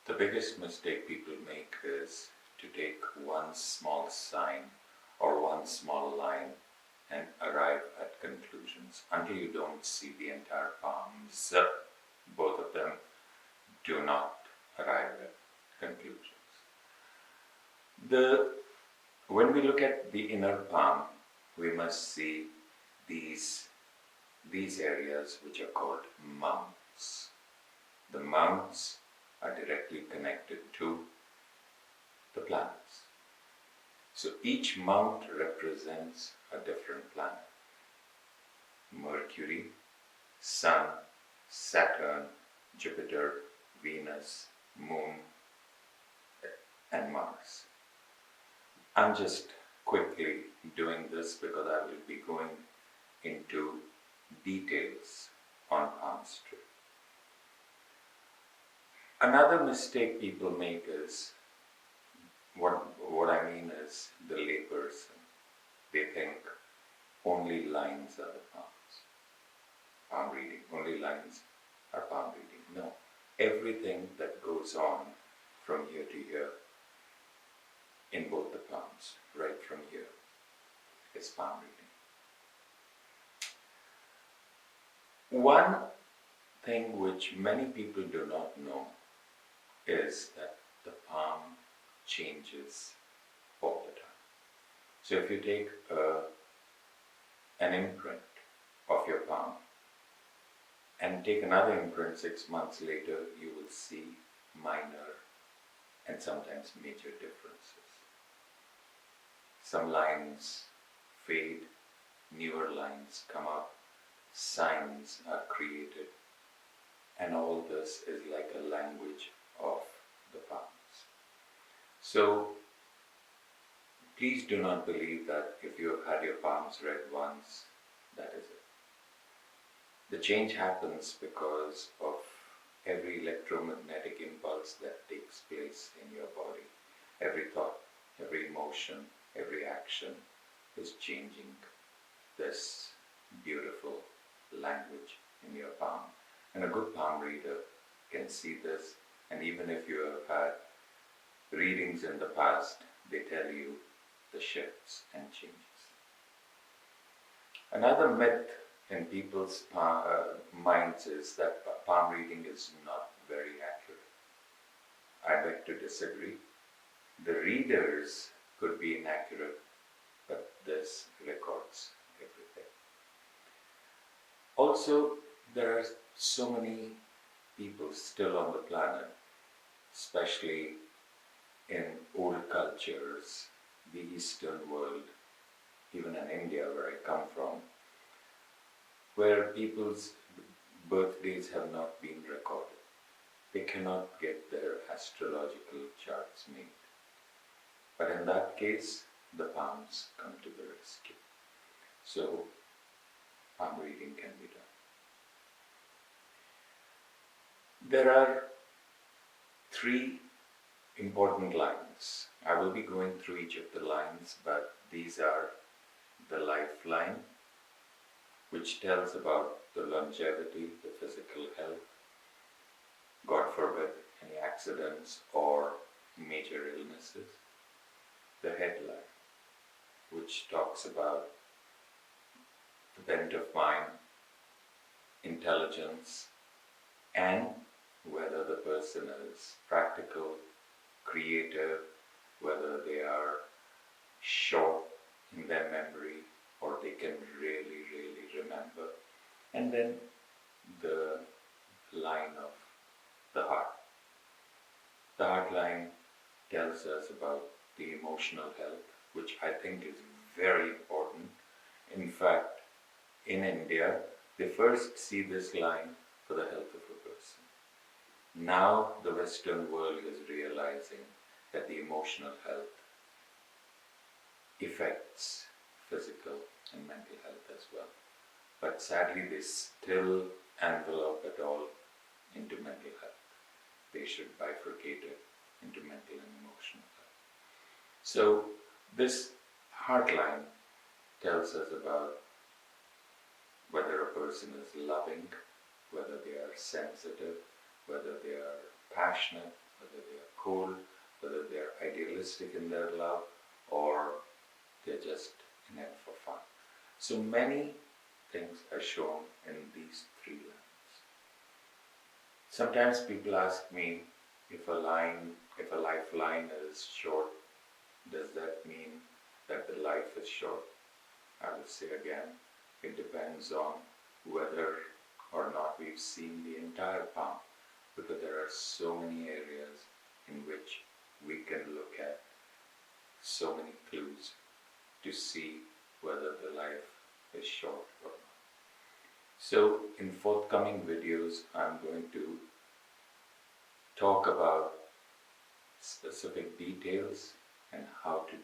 The biggest mistake people make is to take one small sign or one small line and arrive at conclusions. Until you don't see the entire palms, both of them do not arrive at conclusions. When we look at the inner palm, we must see these areas which are called mounts. The mounts are directly connected to the planets. So each mount represents a different planet. Mercury, Sun, Saturn, Jupiter, Venus, Moon, and Mars. I'm just quickly doing this because I will be going into details on palmstry. Another mistake people make is, what I mean is the layperson. They think only lines are the palms. Palm reading, only lines are palm reading. No, everything that goes on from here to here in both the palms, right from here, is palm reading. One thing which many people do not know is that the palm changes all the time. So if you take an imprint of your palm and take another imprint 6 months later, you will see minor and sometimes major differences. Some lines fade, newer lines come up, signs are created, and all this is like a language of the palms. So please do not believe that if you have had your palms read once, that is it. The change happens because of every electromagnetic impulse that takes place in your body. Every thought, every emotion, every action is changing this beautiful language in your palm. And a good palm reader can see this, and even if you have had readings in the past, they tell you the shifts and changes. Another myth in people's minds is that palm reading is not very accurate. I beg to disagree. The readers could be inaccurate, but this records everything. Also, there are so many people still on the planet, especially in old cultures, the Eastern world, even in India where I come from, where people's birthdays have not been recorded. They cannot get their astrological charts made. But in that case, the palms come to the rescue. So, palm reading can be done. There are 3 important lines. I will be going through each of the lines, but these are the lifeline, which tells about the longevity, the physical health, God forbid, any accidents or major illnesses. The headline, which talks about the bent of mind, intelligence, and whether the person is practical, creative, whether they are short in their memory or they can really, really remember. And then the line of the heart. The heart line tells us about the emotional health, which I think is very important. In fact, in India, they first see this line for the health of a person. Now the Western world is realizing that the emotional health affects physical and mental health as well. But sadly, they still envelope it all into mental health. They should bifurcate it into mental and emotional health. So this heart line tells us about whether a person is loving, whether they are sensitive, whether they are passionate, whether they are cold, whether they are idealistic in their love, or they're just in it for fun. So many things are shown in these three lines. Sometimes people ask me if a lifeline is short, does that mean that the life is short? I will say again, it depends on whether or not we've seen the entire palm, because there are so many areas in which we can look at, so many clues to see whether the life is short or not. So in forthcoming videos, I'm going to talk about specific details and how to